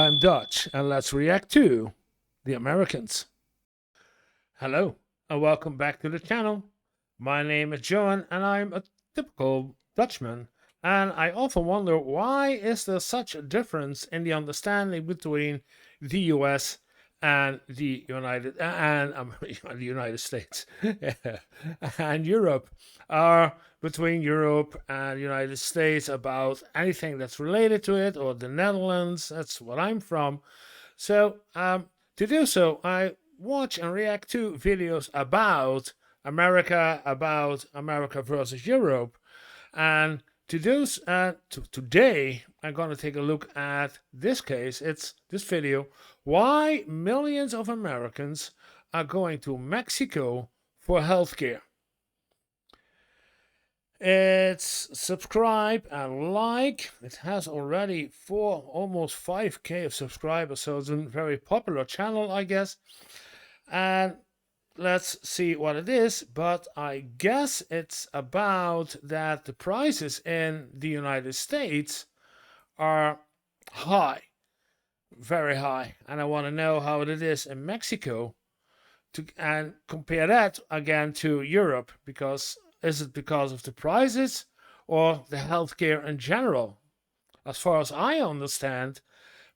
I'm Dutch, and let's react to the Americans. Hello, and welcome back to the channel. My name is John, and I'm a typical Dutchman. And I often wonder, why is there such a difference in the understanding between the US and the United States and Europe, or between Europe and the United States about anything that's related to it, or the Netherlands? That's what I'm from. So to do so, I watch and react to videos about America versus Europe. And to do today, I'm going to take a look at this case. It's this video: why millions of Americans are going to Mexico for healthcare. It's subscribe and like. It has already almost 5K of subscribers, so it's a very popular channel, I guess. And let's see what it is, but I guess it's about that the prices in the United States are high, very high, and I want to know how it is in Mexico and compare that again to Europe, because is it because of the prices or the healthcare in general? As far as I understand,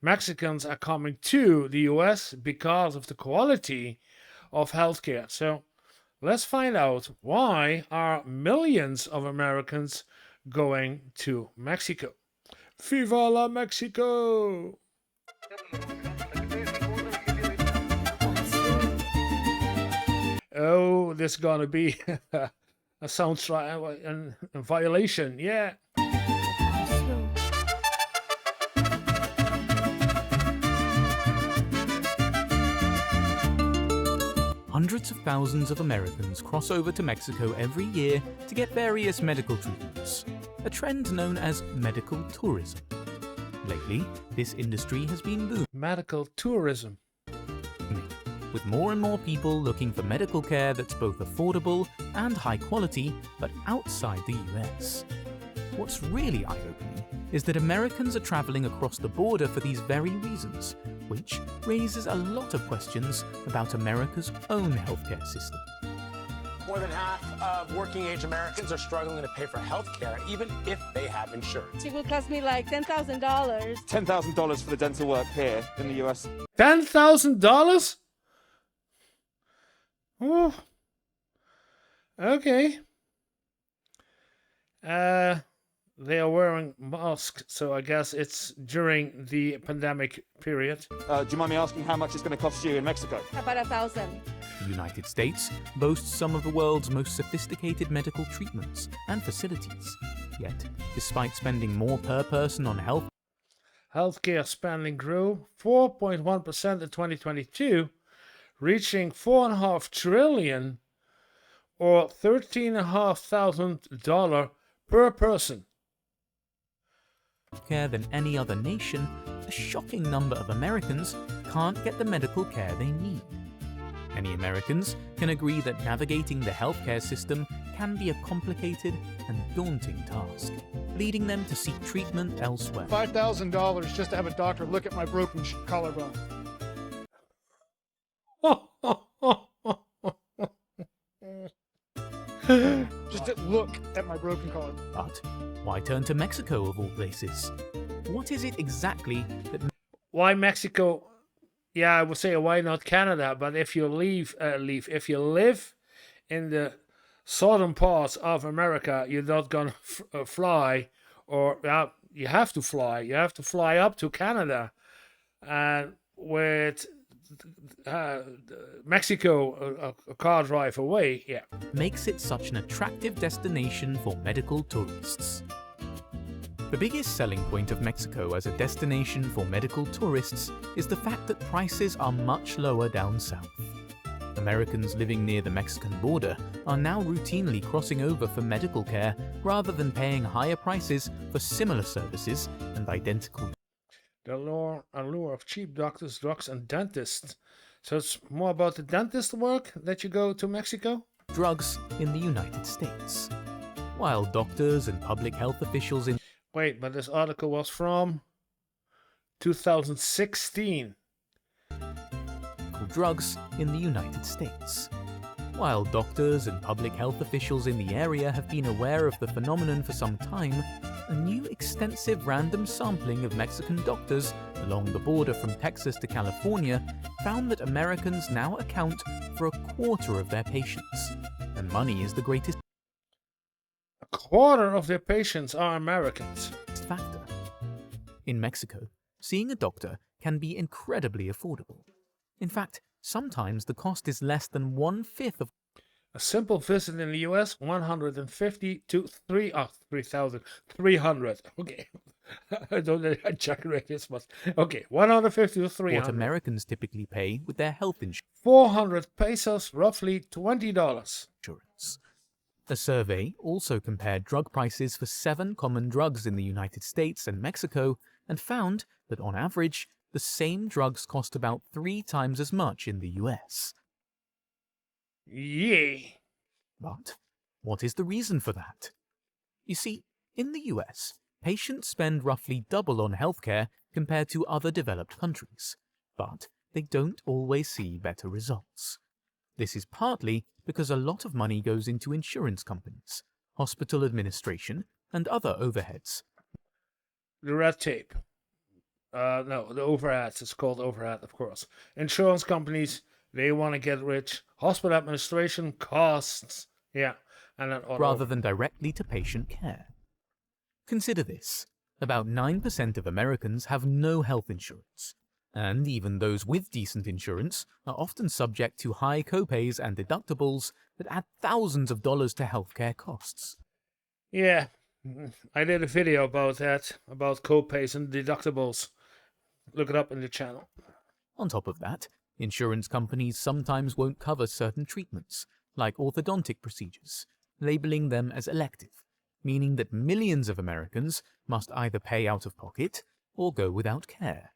Mexicans are coming to the US because of the quality of healthcare. So let's find out, why are millions of Americans going to Mexico? Viva la Mexico! Oh, this is gonna be a soundtrack and a violation, yeah. Hundreds of thousands of Americans cross over to Mexico every year to get various medical treatments, a trend known as medical tourism. Lately, this industry has been booming. Medical tourism. With more and more people looking for medical care that's both affordable and high quality, but outside the US. What's really eye-opening is that Americans are traveling across the border for these very reasons, which raises a lot of questions about America's own healthcare system. More than half of working-age Americans are struggling to pay for health care, even if they have insurance. It will cost me like $10,000. $10,000 for the dental work here in the US. $10,000? Oh, okay. They are wearing masks, so I guess it's during the pandemic period. Do you mind me asking how much it's going to cost you in Mexico? About 1,000. The United States boasts some of the world's most sophisticated medical treatments and facilities. Yet, despite spending more per person on healthcare spending grew 4.1% in 2022, reaching $4.5 trillion, or $13,500 per person. Care than any other nation, a shocking number of Americans can't get the medical care they need. Many Americans can agree that navigating the healthcare system can be a complicated and daunting task, leading them to seek treatment elsewhere. $5,000 just to have a doctor look at my broken collarbone. Just to look at my broken collarbone. But why turn to Mexico of all places? What is it exactly that... Why Mexico? Yeah, I would say why not Canada? But if you if you live in the southern parts of America, you're not gonna fly, or you have to fly. You have to fly up to Canada, and with Mexico a car drive away, yeah. Makes it such an attractive destination for medical tourists. The biggest selling point of Mexico as a destination for medical tourists is the fact that prices are much lower down south. Americans living near the Mexican border are now routinely crossing over for medical care rather than paying higher prices for similar services and identical. The allure of cheap doctors, drugs, and dentists. So it's more about the dentist work that you go to Mexico? Drugs in the United States. While doctors and public health officials in... Wait, but this article was from 2016. Drugs in the United States. While doctors and public health officials in the area have been aware of the phenomenon for some time, a new extensive random sampling of Mexican doctors along the border from Texas to California found that Americans now account for a quarter of their patients, and money is the greatest A quarter of their patients are Americans. factor. In Mexico, seeing a doctor can be incredibly affordable. In fact, sometimes the cost is less than 1/5 of A simple visit in the US, 150 to 3,300. Okay. I don't know how to calculate this, but okay, 150 to what 300. Americans typically pay with their health 400 pesos, roughly $20. insurance. A survey also compared drug prices for 7 common drugs in the United States and Mexico and found that on average, the same drugs cost about 3 times as much in the US. Yay. But what is the reason for that? You see, in the US, patients spend roughly double on healthcare compared to other developed countries, but they don't always see better results. This is partly because a lot of money goes into insurance companies, hospital administration, and other overheads. The red tape. No, the overheads. It's called overhead, of course. Insurance companies, they want to get rich. Hospital administration costs. Yeah. And then Rather than directly to patient care. Consider this. About 9% of Americans have no health insurance, and even those with decent insurance are often subject to high copays and deductibles that add thousands of dollars to healthcare costs. Yeah. I did a video about that, about copays and deductibles. Look it up in the channel. On top of that, insurance companies sometimes won't cover certain treatments, like orthodontic procedures, labeling them as elective, meaning that millions of Americans must either pay out of pocket or go without care.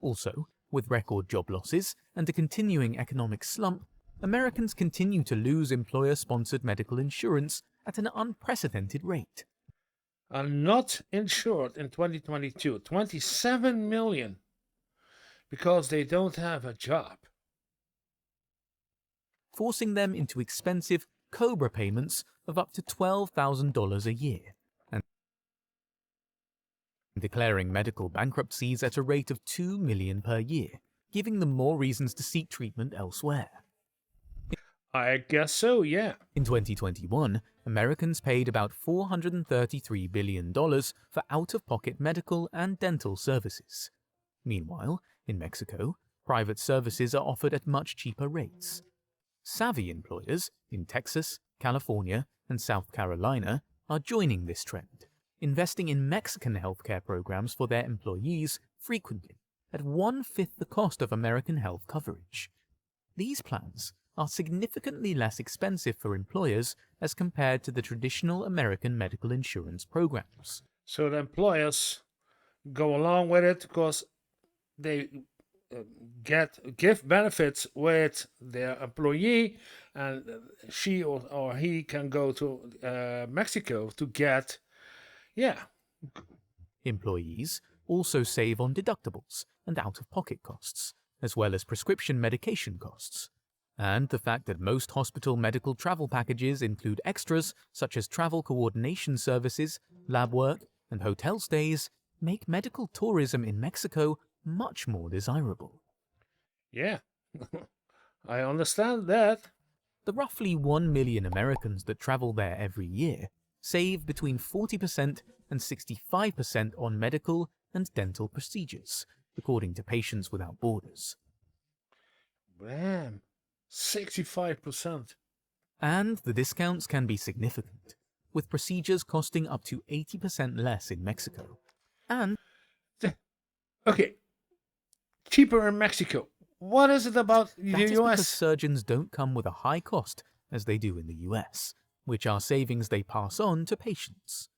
Also, with record job losses and a continuing economic slump, Americans continue to lose employer-sponsored medical insurance at an unprecedented rate. Are not insured in 2022. 27 million. Because they don't have a job. Forcing them into expensive COBRA payments of up to $12,000 a year, and declaring medical bankruptcies at a rate of $2 million per year, giving them more reasons to seek treatment elsewhere. I guess so, yeah. In 2021, Americans paid about $433 billion for out-of-pocket medical and dental services. Meanwhile, in Mexico, private services are offered at much cheaper rates. Savvy employers in Texas, California, and South Carolina are joining this trend, investing in Mexican healthcare programs for their employees frequently at 1/5 the cost of American health coverage. These plans are significantly less expensive for employers as compared to the traditional American medical insurance programs. So the employers go along with it because they give benefits with their employee, and she or he can go to Mexico to get, yeah. Employees also save on deductibles and out-of-pocket costs, as well as prescription medication costs. And the fact that most hospital medical travel packages include extras such as travel coordination services, lab work, and hotel stays make medical tourism in Mexico much more desirable. Yeah, I understand that. The roughly 1 million Americans that travel there every year save between 40% and 65% on medical and dental procedures, according to Patients Without Borders. Damn, 65%. And the discounts can be significant, with procedures costing up to 80% less in Mexico. And Okay, cheaper in Mexico. What is it about the that is because US? surgeons don't come with a high cost as they do in the US, which are savings they pass on to patients.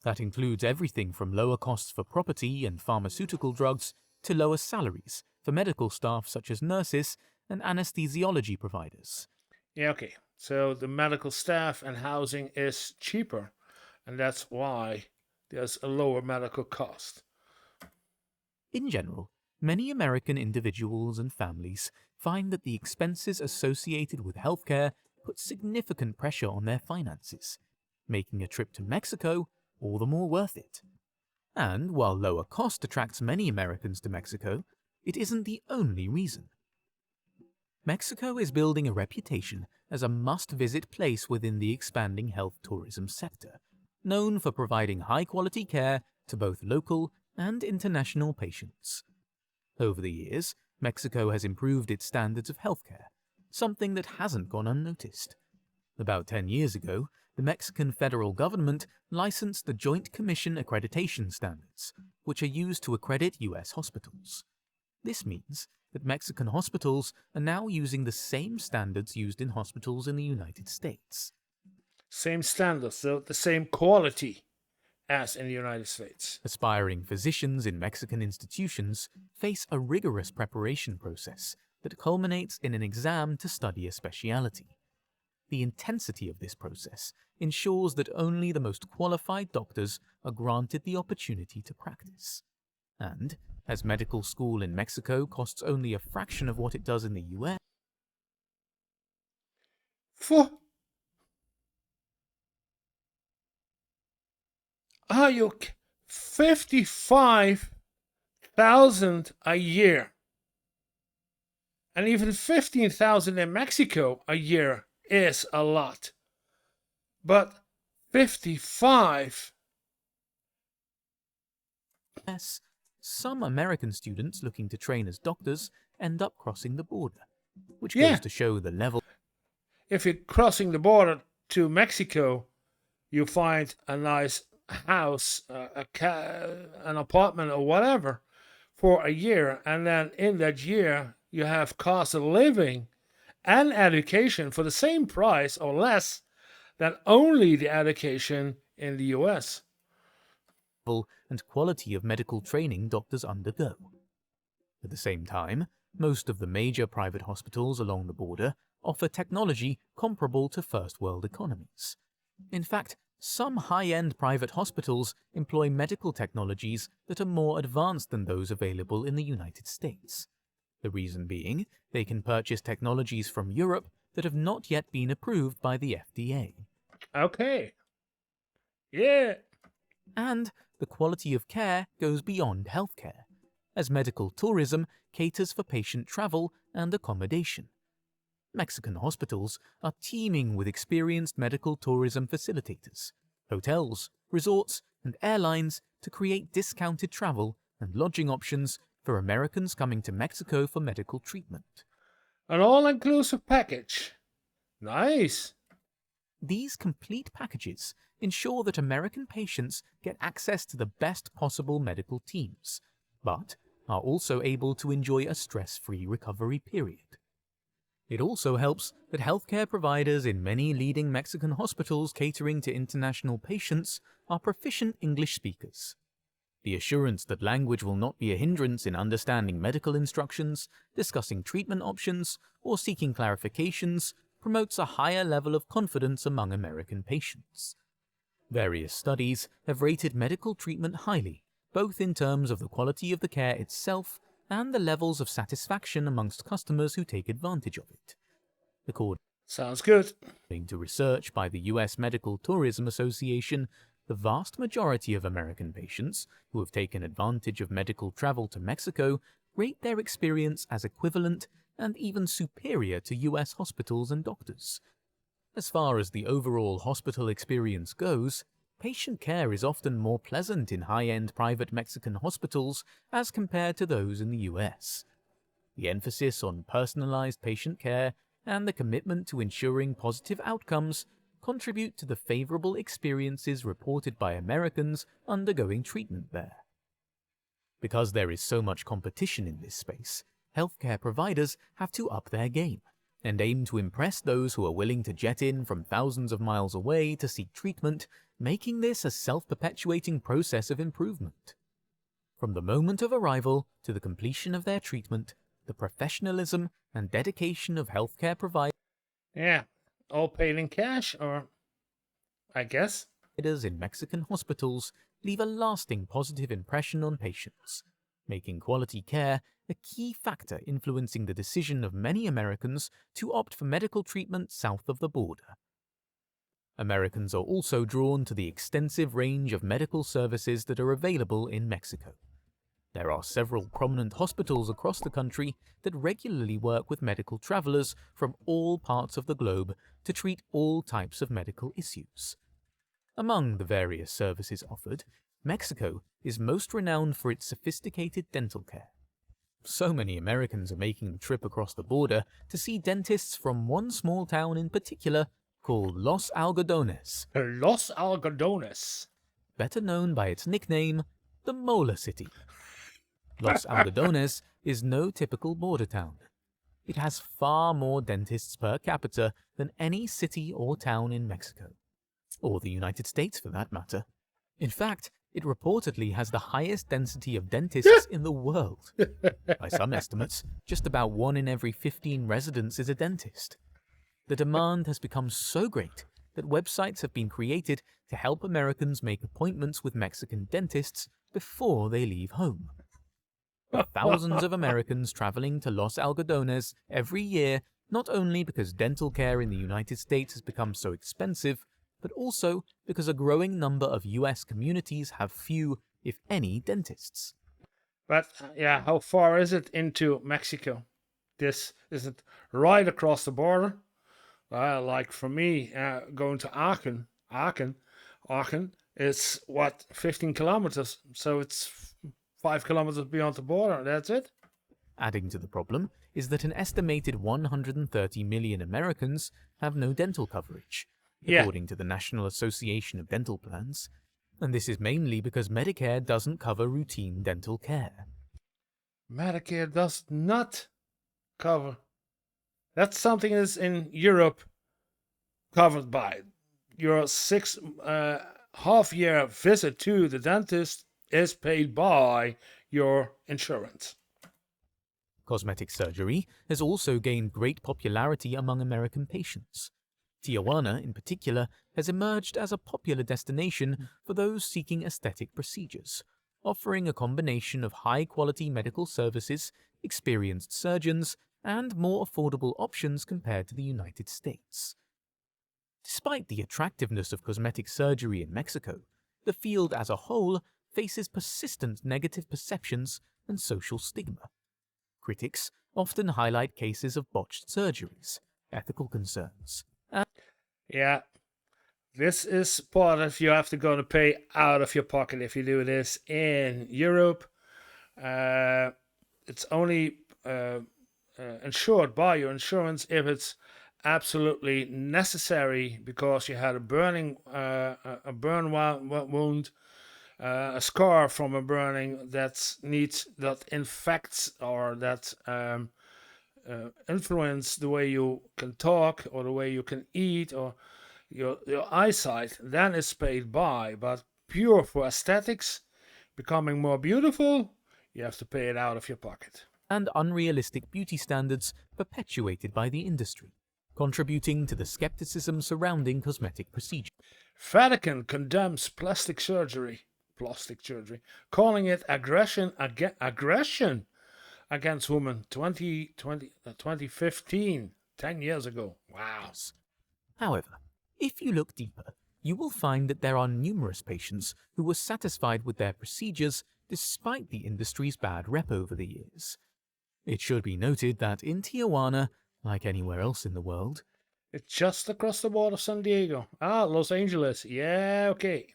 That includes everything from lower costs for property and pharmaceutical drugs to lower salaries for medical staff such as nurses and anesthesiology providers. Yeah, okay. So the medical staff and housing is cheaper, and that's why there's a lower medical cost. In general, many American individuals and families find that the expenses associated with healthcare put significant pressure on their finances, making a trip to Mexico all the more worth it. And while lower cost attracts many Americans to Mexico, it isn't the only reason. Mexico is building a reputation as a must-visit place within the expanding health tourism sector, known for providing high-quality care to both local and international patients. Over the years, Mexico has improved its standards of healthcare, something that hasn't gone unnoticed. About 10 years ago, the Mexican federal government licensed the Joint Commission accreditation standards, which are used to accredit U.S. hospitals. This means that Mexican hospitals are now using the same standards used in hospitals in the United States. Same standards, so the same quality as in the United States. Aspiring physicians in Mexican institutions face a rigorous preparation process that culminates in an exam to study a specialty. The intensity of this process ensures that only the most qualified doctors are granted the opportunity to practice. And, as medical school in Mexico costs only a fraction of what it does in the US, For are you 55,000 a year? And even 15,000 in Mexico a year is a lot. But 55. some American students looking to train as doctors end up crossing the border, which Yeah. goes to show the level If you're crossing the border to Mexico, you find a nice house, an apartment or whatever for a year. And then in that year, you have cost of living and education for the same price or less than only the education in the US. and quality of medical training doctors undergo. At the same time, most of the major private hospitals along the border offer technology comparable to first world economies. In fact, some high-end private hospitals employ medical technologies that are more advanced than those available in the United States. The reason being, they can purchase technologies from Europe that have not yet been approved by the FDA. Okay. Yeah. And the quality of care goes beyond healthcare, as medical tourism caters for patient travel and accommodation. Mexican hospitals are teeming with experienced medical tourism facilitators, hotels, resorts, and airlines to create discounted travel and lodging options for Americans coming to Mexico for medical treatment. An all-inclusive package. Nice. These complete packages ensure that American patients get access to the best possible medical teams, but are also able to enjoy a stress-free recovery period. It also helps that healthcare providers in many leading Mexican hospitals catering to international patients are proficient English speakers. The assurance that language will not be a hindrance in understanding medical instructions, discussing treatment options, or seeking clarifications promotes a higher level of confidence among American patients. Various studies have rated medical treatment highly, both in terms of the quality of the care itself and the levels of satisfaction amongst customers who take advantage of it. According Sounds good. to research by the U.S. Medical Tourism Association, the vast majority of American patients who have taken advantage of medical travel to Mexico rate their experience as equivalent and even superior to U.S. hospitals and doctors. As far as the overall hospital experience goes, patient care is often more pleasant in high-end private Mexican hospitals as compared to those in the US. The emphasis on personalized patient care and the commitment to ensuring positive outcomes contribute to the favorable experiences reported by Americans undergoing treatment there. Because there is so much competition in this space, healthcare providers have to up their game and aim to impress those who are willing to jet in from thousands of miles away to seek treatment, making this a self-perpetuating process of improvement. From the moment of arrival to the completion of their treatment, the professionalism and dedication of healthcare providers Yeah. All paid in cash, or I guess. in Mexican hospitals leave a lasting positive impression on patients. making quality care a key factor influencing the decision of many Americans to opt for medical treatment south of the border. Americans are also drawn to the extensive range of medical services that are available in Mexico. There are several prominent hospitals across the country that regularly work with medical travelers from all parts of the globe to treat all types of medical issues. Among the various services offered, Mexico is most renowned for its sophisticated dental care. So many Americans are making the trip across the border to see dentists from one small town in particular called Los Algodones, Los Algodones. better known by its nickname, the Molar City. Los Algodones is no typical border town. It has far more dentists per capita than any city or town in Mexico, or the United States for that matter. In fact, it reportedly has the highest density of dentists in the world. By some estimates, just about 1 in every 15 residents is a dentist. The demand has become so great that websites have been created to help Americans make appointments with Mexican dentists before they leave home. Thousands of Americans traveling to Los Algodones every year, not only because dental care in the United States has become so expensive, but also because a growing number of US communities have few, if any, dentists. But yeah, how far is it into Mexico? Is it right across the border? Like for me, going to Aachen is what, 15 kilometers? So it's 5 kilometers beyond the border. That's it. Adding to the problem is that an estimated 130 million Americans have no dental coverage, according to the National Association of Dental Plans, and this is mainly because Medicare doesn't cover routine dental care. Medicare does not cover. That's something that's in Europe covered by. Your half-year visit to the dentist is paid by your insurance. Cosmetic surgery has also gained great popularity among American patients. Tijuana, in particular, has emerged as a popular destination for those seeking aesthetic procedures, offering a combination of high-quality medical services, experienced surgeons, and more affordable options compared to the United States. Despite the attractiveness of cosmetic surgery in Mexico, the field as a whole faces persistent negative perceptions and social stigma. Critics often highlight cases of botched surgeries, ethical concerns, Yeah, this is part of you have to go to pay out of your pocket if you do this in Europe. It's only insured by your insurance if it's absolutely necessary because you had a burning, a burn wound, a scar from a burning that infects or that influence the way you can talk or the way you can eat or your eyesight, then it's paid by. But pure for aesthetics, becoming more beautiful, you have to pay it out of your pocket. and unrealistic beauty standards perpetuated by the industry, contributing to the skepticism surrounding cosmetic procedures. Vatican condemns plastic surgery, calling it aggression against women. 2015, 10 years ago. Wow. However, if you look deeper, you will find that there are numerous patients who were satisfied with their procedures despite the industry's bad rep over the years. It should be noted that in Tijuana, like anywhere else in the world, It's just across the border of San Diego. Los Angeles. Yeah, okay.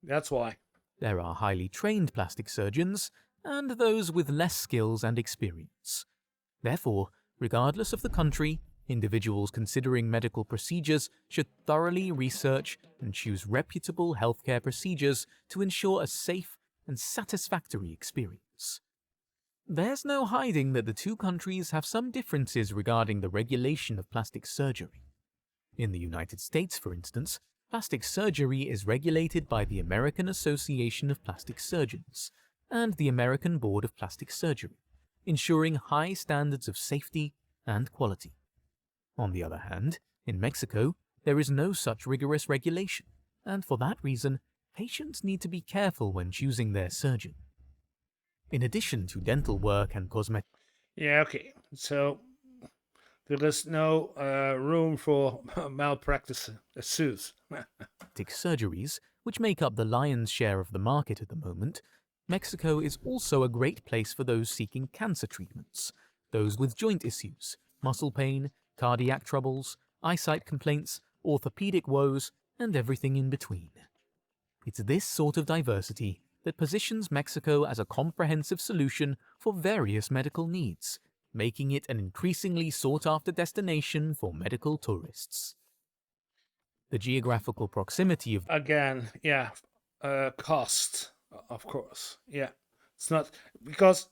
That's why. there are highly trained plastic surgeons and those with less skills and experience. Therefore, regardless of the country, individuals considering medical procedures should thoroughly research and choose reputable healthcare procedures to ensure a safe and satisfactory experience. There's no hiding that the two countries have some differences regarding the regulation of plastic surgery. In the United States, for instance, plastic surgery is regulated by the American Association of Plastic Surgeons and the American Board of Plastic Surgery, ensuring high standards of safety and quality. On the other hand, in Mexico, there is no such rigorous regulation, and for that reason, patients need to be careful when choosing their surgeon. In addition to dental work and cosmetic Yeah, okay. So there is no room for malpractice suits. surgeries, which make up the lion's share of the market at the moment, Mexico is also a great place for those seeking cancer treatments, those with joint issues, muscle pain, cardiac troubles, eyesight complaints, orthopedic woes, and everything in between. It's this sort of diversity that positions Mexico as a comprehensive solution for various medical needs, making it an increasingly sought-after destination for medical tourists. The geographical proximity of Again, yeah, cost, of course. Yeah, it's not because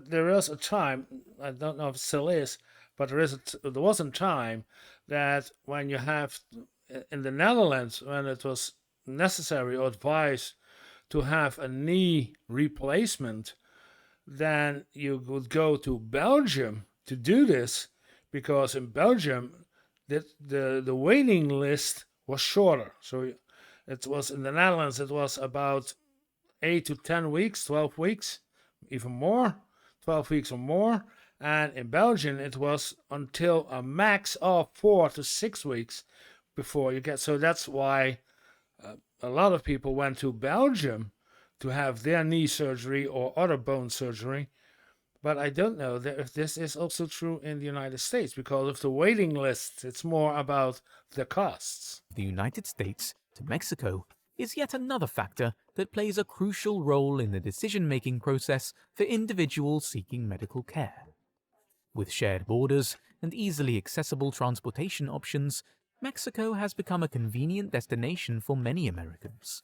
there is a time, I don't know if it still is, but there was a time that when you have in the Netherlands, when it was necessary or advised to have a knee replacement, then you would go to Belgium to do this, because in Belgium the waiting list was shorter. So it was in the Netherlands, it was about 8 to 10 weeks, 12 weeks, even more, 12 weeks or more. And in Belgium, it was until a max of 4 to 6 weeks before you get. So that's why a lot of people went to Belgium to have their knee surgery or other bone surgery. But I don't know if this is also true in the United States, because of the waiting lists, it's more about the costs. the United States to Mexico is yet another factor that plays a crucial role in the decision-making process for individuals seeking medical care. With shared borders and easily accessible transportation options, Mexico has become a convenient destination for many Americans.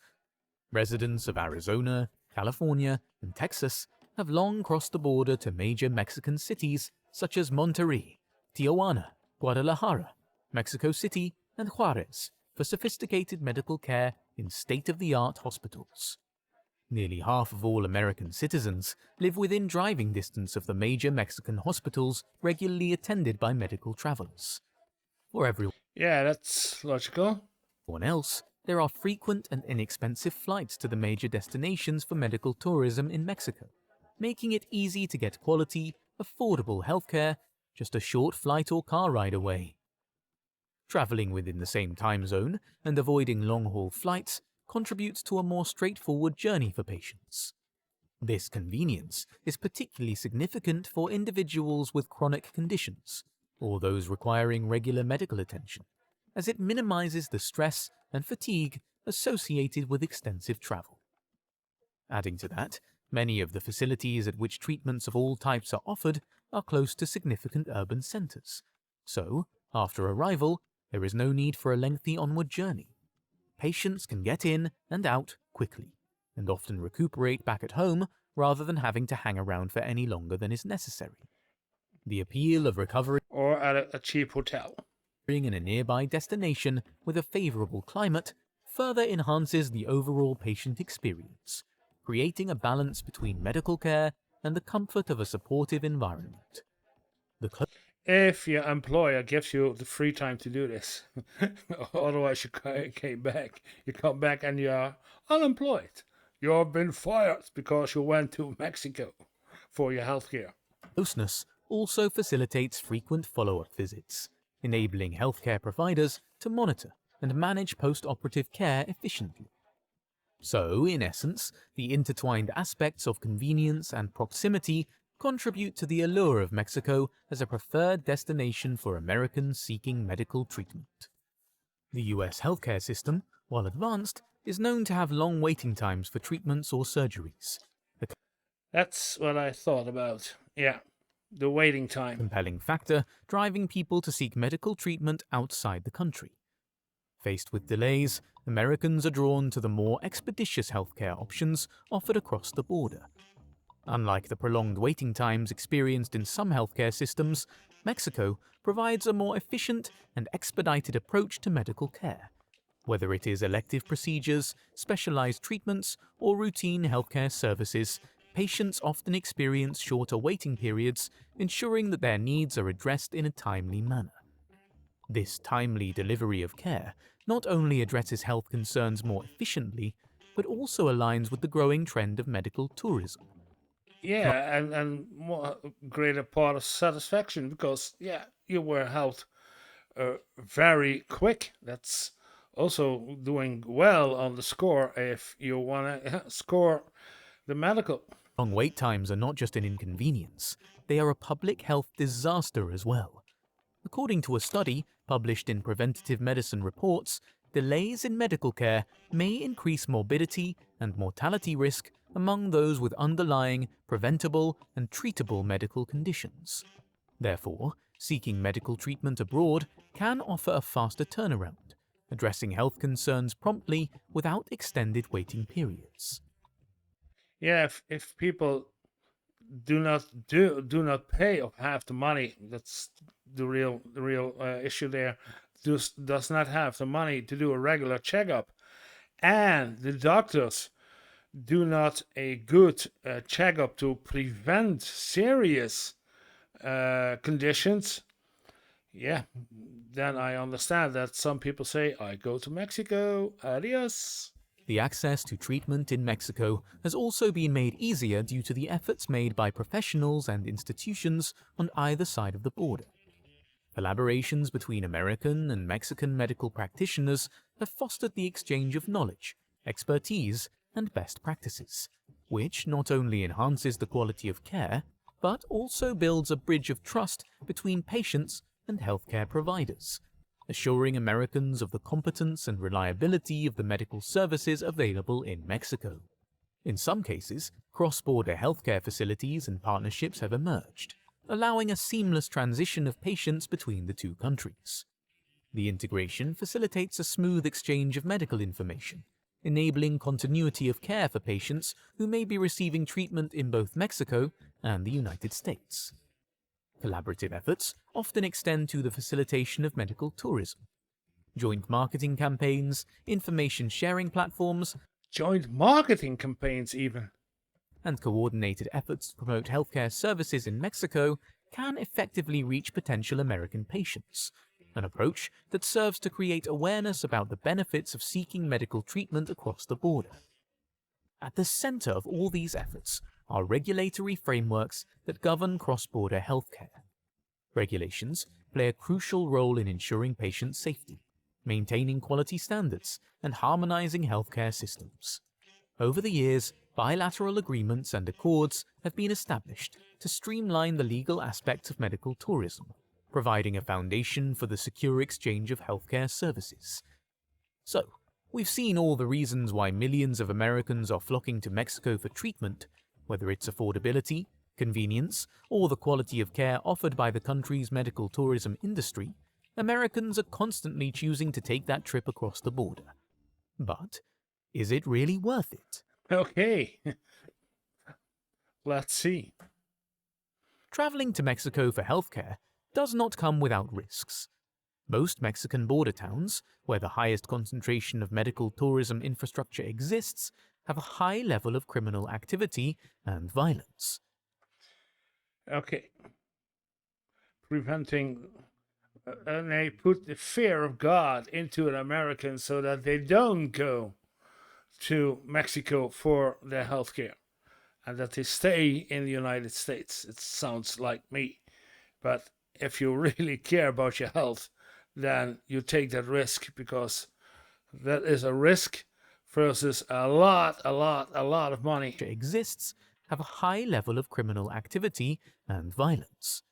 Residents of Arizona, California, and Texas have long crossed the border to major Mexican cities such as Monterrey, Tijuana, Guadalajara, Mexico City, and Juarez for sophisticated medical care in state-of-the-art hospitals. Nearly half of all American citizens live within driving distance of the major Mexican hospitals regularly attended by medical travelers. For everyone Yeah, that's logical. else, there are frequent and inexpensive flights to the major destinations for medical tourism in Mexico, making it easy to get quality, affordable healthcare just a short flight or car ride away. Traveling within the same time zone and avoiding long-haul flights contributes to a more straightforward journey for patients. This convenience is particularly significant for individuals with chronic conditions or those requiring regular medical attention, as it minimizes the stress and fatigue associated with extensive travel. Adding to that, many of the facilities at which treatments of all types are offered are close to significant urban centers. So, after arrival, there is no need for a lengthy onward journey. Patients can get in and out quickly, and often recuperate back at home rather than having to hang around for any longer than is necessary. The appeal of recovering Or at a cheap hotel. in a nearby destination with a favorable climate further enhances the overall patient experience, creating a balance between medical care and the comfort of a supportive environment. The If your employer gives you the free time to do this. Otherwise, you come back and you're unemployed. You've been fired because you went to Mexico for your healthcare. closeness also facilitates frequent follow-up visits, enabling healthcare providers to monitor and manage post-operative care efficiently. So, in essence, the intertwined aspects of convenience and proximity contribute to the allure of Mexico as a preferred destination for Americans seeking medical treatment. The US healthcare system, while advanced, is known to have long waiting times for treatments or surgeries. A That's what I thought about. Yeah, the waiting time. compelling factor driving people to seek medical treatment outside the country. Faced with delays, Americans are drawn to the more expeditious healthcare options offered across the border. Unlike the prolonged waiting times experienced in some healthcare systems, Mexico provides a more efficient and expedited approach to medical care. Whether it is elective procedures, specialized treatments, or routine healthcare services, patients often experience shorter waiting periods, ensuring that their needs are addressed in a timely manner. This timely delivery of care not only addresses health concerns more efficiently, but also aligns with the growing trend of medical tourism. Yeah, and more greater part of satisfaction because you were helped very quick. That's also doing well on the score if you want to score the medical. Long wait times are not just an inconvenience, they are a public health disaster as well. According to a study published in Preventative Medicine Reports, delays in medical care may increase morbidity and mortality risk among those with underlying, preventable, and treatable medical conditions. Therefore, seeking medical treatment abroad can offer a faster turnaround, addressing health concerns promptly without extended waiting periods. Yeah, if people do not pay or have the money, that's the real issue there. Does not have the money to do a regular checkup, and the doctors do not a good checkup to prevent serious conditions. Yeah, then I understand that some people say, I go to Mexico, adios. The access to treatment in Mexico has also been made easier due to the efforts made by professionals and institutions on either side of the border. Collaborations between American and Mexican medical practitioners have fostered the exchange of knowledge, expertise, and best practices, which not only enhances the quality of care, but also builds a bridge of trust between patients and healthcare providers, assuring Americans of the competence and reliability of the medical services available in Mexico. In some cases, cross-border healthcare facilities and partnerships have emerged, allowing a seamless transition of patients between the two countries. The integration facilitates a smooth exchange of medical information, enabling continuity of care for patients who may be receiving treatment in both Mexico and the United States. Collaborative efforts often extend to the facilitation of medical tourism. Joint marketing campaigns, information sharing platforms, Joint marketing campaigns even. and coordinated efforts to promote healthcare services in Mexico can effectively reach potential American patients, an approach that serves to create awareness about the benefits of seeking medical treatment across the border. At the center of all these efforts are regulatory frameworks that govern cross-border healthcare. Regulations play a crucial role in ensuring patient safety, maintaining quality standards, and harmonizing healthcare systems. Over the years, bilateral agreements and accords have been established to streamline the legal aspects of medical tourism, providing a foundation for the secure exchange of healthcare services. So, we've seen all the reasons why millions of Americans are flocking to Mexico for treatment, whether it's affordability, convenience, or the quality of care offered by the country's medical tourism industry. Americans are constantly choosing to take that trip across the border. But is it really worth it? Okay. Let's see. Traveling to Mexico for healthcare does not come without risks. Most Mexican border towns, where the highest concentration of medical tourism infrastructure exists, have a high level of criminal activity and violence. Okay. Preventing, and they put the fear of God into an American so that they don't go to Mexico for their healthcare and that they stay in the United States. It sounds like me. But if you really care about your health, then you take that risk because that is a risk versus a lot of money. Exists have a high level of criminal activity and violence.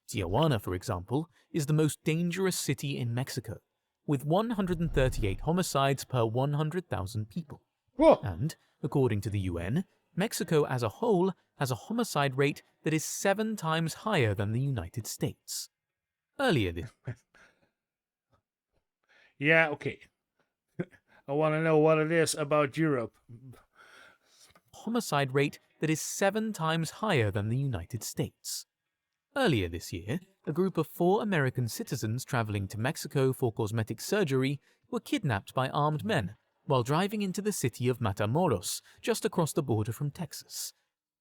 Tijuana, for example, is the most dangerous city in Mexico, with 138 homicides per 100,000 people. Whoa. And, according to the UN, Mexico as a whole has a homicide rate that is 7 times higher than the United States. Earlier this Yeah, okay. I want to know what it is about Europe. homicide rate that is 7 times higher than the United States. Earlier this year, a group of 4 American citizens traveling to Mexico for cosmetic surgery were kidnapped by armed men while driving into the city of Matamoros, just across the border from Texas.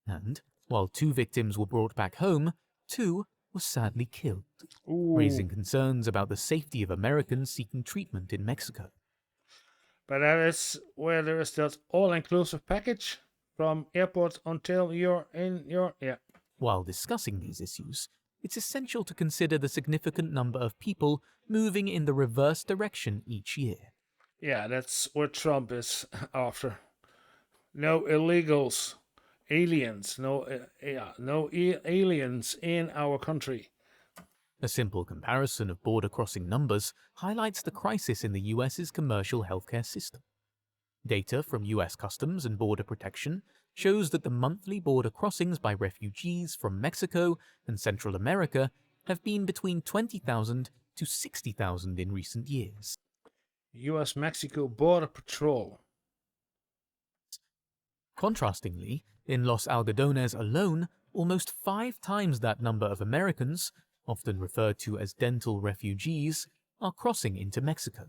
And, while 2 victims were brought back home, 2 was sadly killed, Ooh. raising concerns about the safety of Americans seeking treatment in Mexico. But that is where there is that all-inclusive package from airport until you're in your... Yeah. While discussing these issues, it's essential to consider the significant number of people moving in the reverse direction each year. Yeah, that's what Trump is after. No illegals, aliens, no aliens in our country. A simple comparison of border crossing numbers highlights the crisis in the US's commercial healthcare system. Data from US Customs and Border Protection shows that the monthly border crossings by refugees from Mexico and Central America have been between 20,000 to 60,000 in recent years. US-Mexico Border Patrol. Contrastingly, in Los Algodones alone, almost 5 times that number of Americans, often referred to as dental refugees, are crossing into Mexico.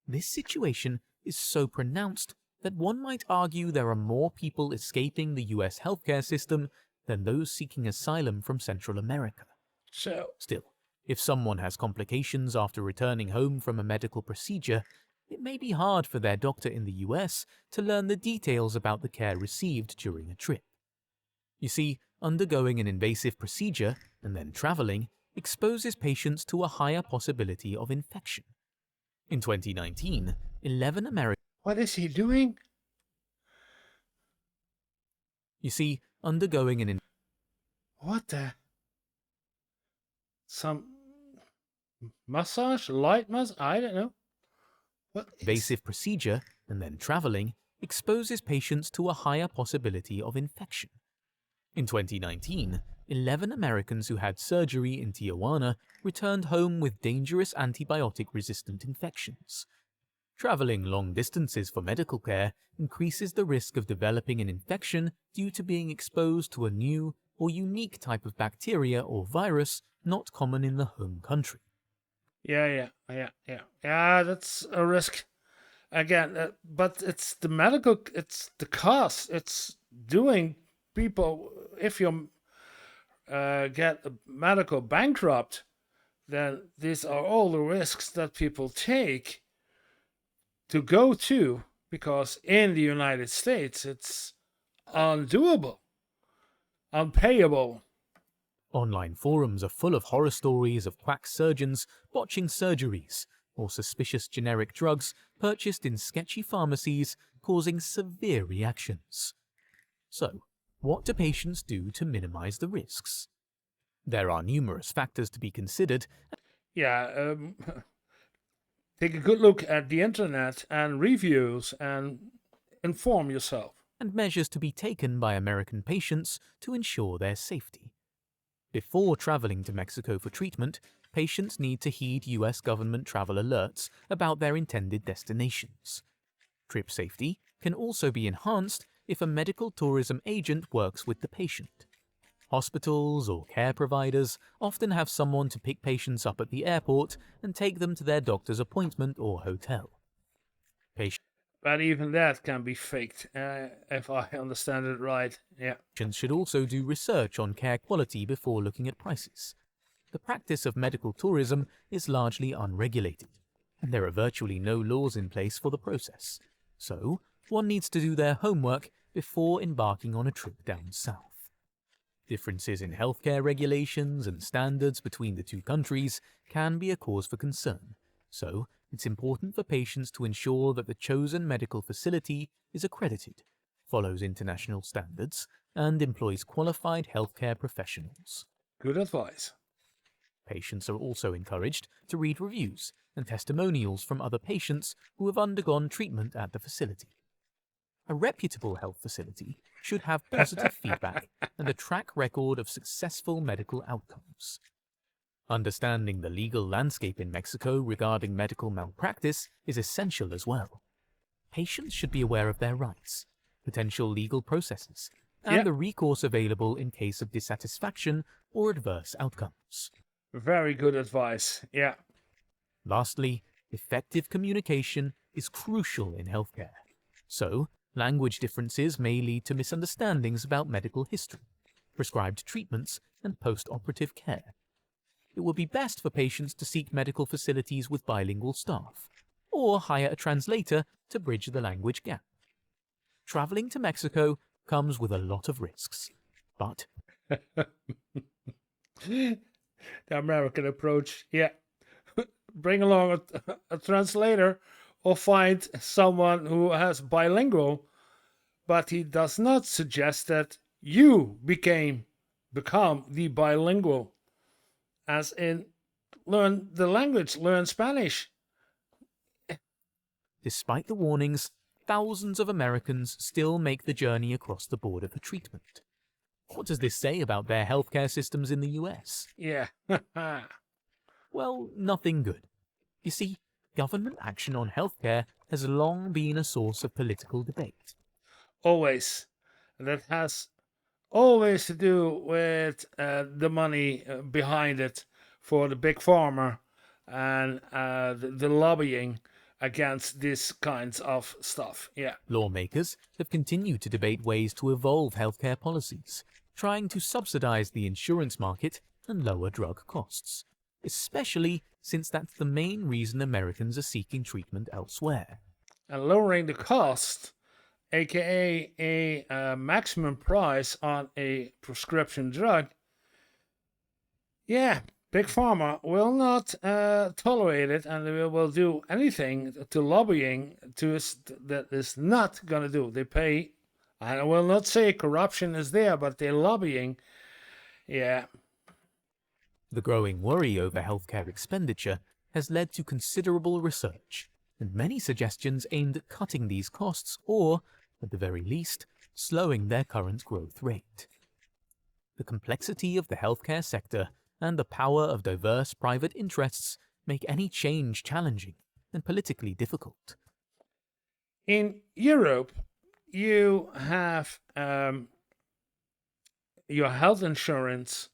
This situation is so pronounced that one might argue there are more people escaping the US healthcare system than those seeking asylum from Central America. Still, if someone has complications after returning home from a medical procedure, it may be hard for their doctor in the US to learn the details about the care received during a trip. You see, undergoing an invasive procedure and then traveling exposes patients to a higher possibility of infection. In 2019, 11 Americans... What is he doing? You see, undergoing an... What the? Some massage? Light massage? I don't know. What is... invasive procedure and then traveling exposes patients to a higher possibility of infection. In 2019, 11 Americans who had surgery in Tijuana returned home with dangerous antibiotic-resistant infections. Traveling long distances for medical care increases the risk of developing an infection due to being exposed to a new or unique type of bacteria or virus not common in the home country. Yeah, that's a risk. Again, but it's the medical, it's the cost, it's doing people, if you get a medical bankrupt, then these are all the risks that people take to go to, because in the United States it's undoable, unpayable. Online forums are full of horror stories of quack surgeons botching surgeries or suspicious generic drugs purchased in sketchy pharmacies causing severe reactions. So, what do patients do to minimize the risks? There are numerous factors to be considered. Yeah, take a good look at the internet and reviews and inform yourself. And measures to be taken by American patients to ensure their safety. Before traveling to Mexico for treatment, patients need to heed US government travel alerts about their intended destinations. Trip safety can also be enhanced if a medical tourism agent works with the patient. Hospitals or care providers often have someone to pick patients up at the airport and take them to their doctor's appointment or hotel. But even that can be faked, if I understand it right. Yeah. Patients should also do research on care quality before looking at prices. The practice of medical tourism is largely unregulated, and there are virtually no laws in place for the process. So, one needs to do their homework before embarking on a trip down south. Differences in healthcare regulations and standards between the two countries can be a cause for concern. So, it's important for patients to ensure that the chosen medical facility is accredited, follows international standards, and employs qualified healthcare professionals. Good advice. Patients are also encouraged to read reviews and testimonials from other patients who have undergone treatment at the facility. A reputable health facility should have positive feedback and a track record of successful medical outcomes. Understanding the legal landscape in Mexico regarding medical malpractice is essential as well. Patients should be aware of their rights, potential legal processes, and the recourse available in case of dissatisfaction or adverse outcomes. Very good advice, yeah. Lastly, effective communication is crucial in healthcare. So, language differences may lead to misunderstandings about medical history. prescribed treatments, and post-operative care. It would be best for patients to seek medical facilities with bilingual staff, or hire a translator to bridge the language gap. Traveling to Mexico comes with a lot of risks, but The American approach, yeah. Bring along a translator or find someone who has bilingual, but he does not suggest that you become the bilingual, as in learn the language, learn Spanish. despite the warnings, thousands of Americans still make the journey across the border for treatment. What does this say about their healthcare systems in the US? Yeah. Well, nothing good. You see, government action on healthcare has long been a source of political debate. Always. That has always to do with the money behind it for the big pharma and the lobbying against these kinds of stuff. Yeah. Lawmakers have continued to debate ways to evolve healthcare policies, trying to subsidize the insurance market and lower drug costs, especially since that's the main reason Americans are seeking treatment elsewhere. And lowering the cost, aka a maximum price on a prescription drug, yeah, big pharma will not tolerate it, and they will do anything to lobbying that is not going to do. They pay, I will not say corruption is there, but they're lobbying. Yeah. The growing worry over healthcare expenditure has led to considerable research, and many suggestions aimed at cutting these costs or, at the very least, slowing their current growth rate. The complexity of the healthcare sector and the power of diverse private interests make any change challenging and politically difficult. In Europe, you have your health insurance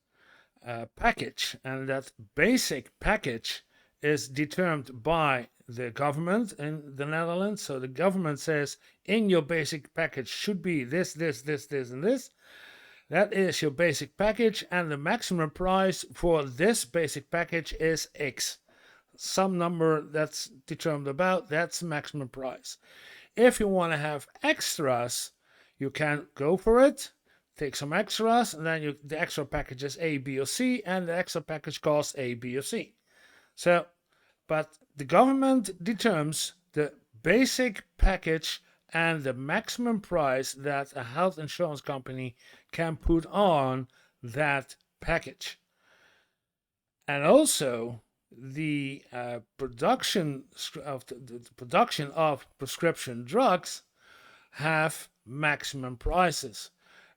package, and that basic package is determined by the government in the Netherlands. So the government says in your basic package should be this, this, this, this, and this. That is your basic package, and the maximum price for this basic package is X. Some number that's determined about, that's the maximum price. If you want to have extras, you can go for it, take some extras, and then the extra package is A, B, or C, and the extra package costs A, B, or C. So, but the government determines the basic package and the maximum price that a health insurance company can put on that package. And also, the production of prescription drugs have maximum prices.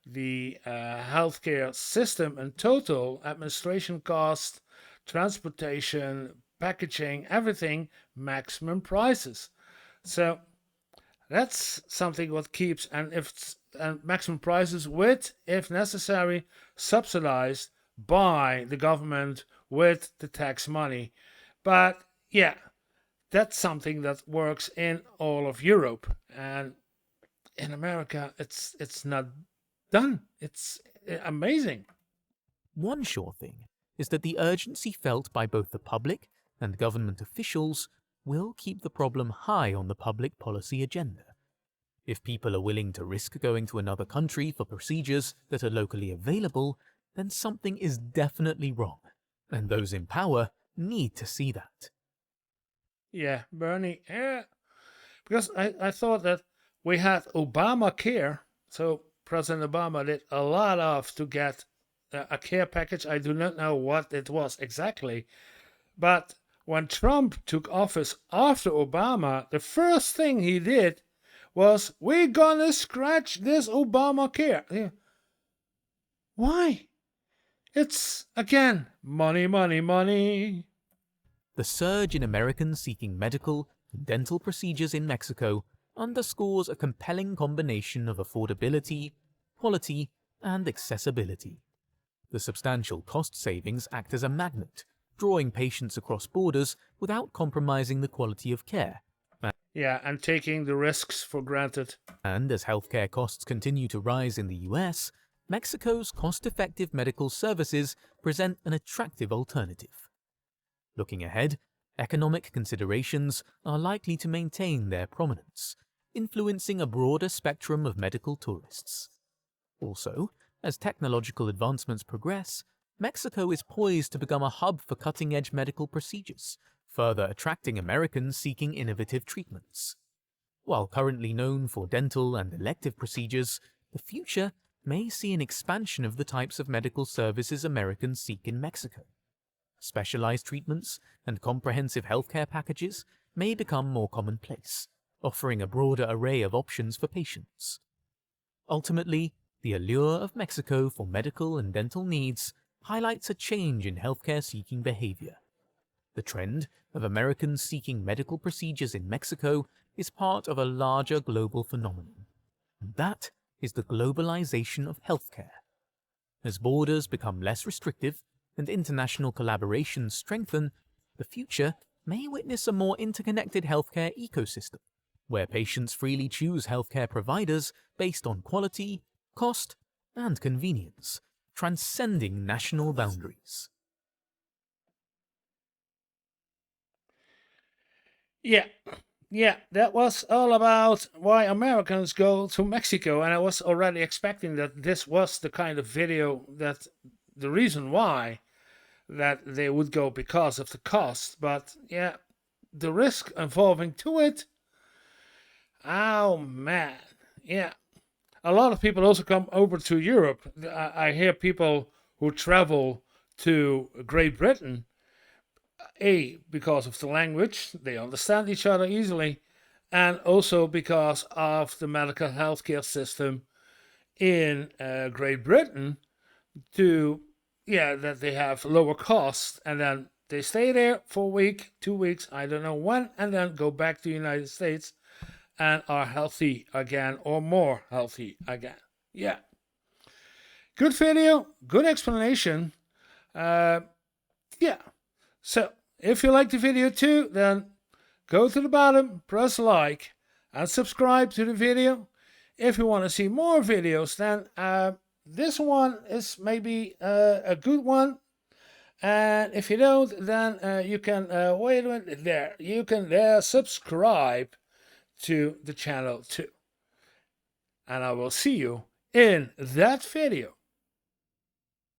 The healthcare system in total, administration cost, transportation, packaging, everything, maximum prices. So that's something what keeps, and maximum prices with, if necessary, subsidized by the government with the tax money. But yeah, that's something that works in all of Europe, and in America it's not done. It's amazing. One sure thing is that the urgency felt by both the public and government officials will keep the problem high on the public policy agenda. If people are willing to risk going to another country for procedures that are locally available, then something is definitely wrong, and those in power need to see that. Yeah, Bernie, yeah. Because I thought that we had Obamacare, so President Obama did a lot of to get a care package. I do not know what it was exactly, but when Trump took office after Obama, the first thing he did was, we're gonna scratch this Obamacare. Yeah. Why? It's, again, money, money, money. The surge in Americans seeking medical and dental procedures in Mexico underscores a compelling combination of affordability, quality, and accessibility. The substantial cost savings act as a magnet, drawing patients across borders without compromising the quality of care. Yeah, and taking the risks for granted. And as healthcare costs continue to rise in the US, Mexico's cost-effective medical services present an attractive alternative. Looking ahead, economic considerations are likely to maintain their prominence, influencing a broader spectrum of medical tourists. Also, as technological advancements progress, Mexico is poised to become a hub for cutting-edge medical procedures, further attracting Americans seeking innovative treatments. While currently known for dental and elective procedures, the future may see an expansion of the types of medical services Americans seek in Mexico. Specialized treatments and comprehensive healthcare packages may become more commonplace, offering a broader array of options for patients. Ultimately, the allure of Mexico for medical and dental needs highlights a change in healthcare-seeking behavior. The trend of Americans seeking medical procedures in Mexico is part of a larger global phenomenon, and that is the globalization of healthcare. As borders become less restrictive and international collaborations strengthen, the future may witness a more interconnected healthcare ecosystem, where patients freely choose healthcare providers based on quality, cost, and convenience, transcending national boundaries. Yeah, that was all about why Americans go to Mexico, and I was already expecting that this was the kind of video that the reason why that they would go because of the cost. But yeah, the risk involving to it, oh man, yeah. A lot of people also come over to Europe. I hear people who travel to Great Britain, because of the language, they understand each other easily, and also because of the medical healthcare system in Great Britain, that they have lower costs, and then they stay there for a week, 2 weeks, I don't know when, and then go back to the United States and are healthy again or more healthy again. Yeah. Good video, good explanation. Yeah. So, if you liked the video too, then go to the bottom, press like, and subscribe to the video. If you want to see more videos, then this one is maybe a good one. And if you don't, then you can, wait a minute, there. You can subscribe to the channel too. And I will see you in that video.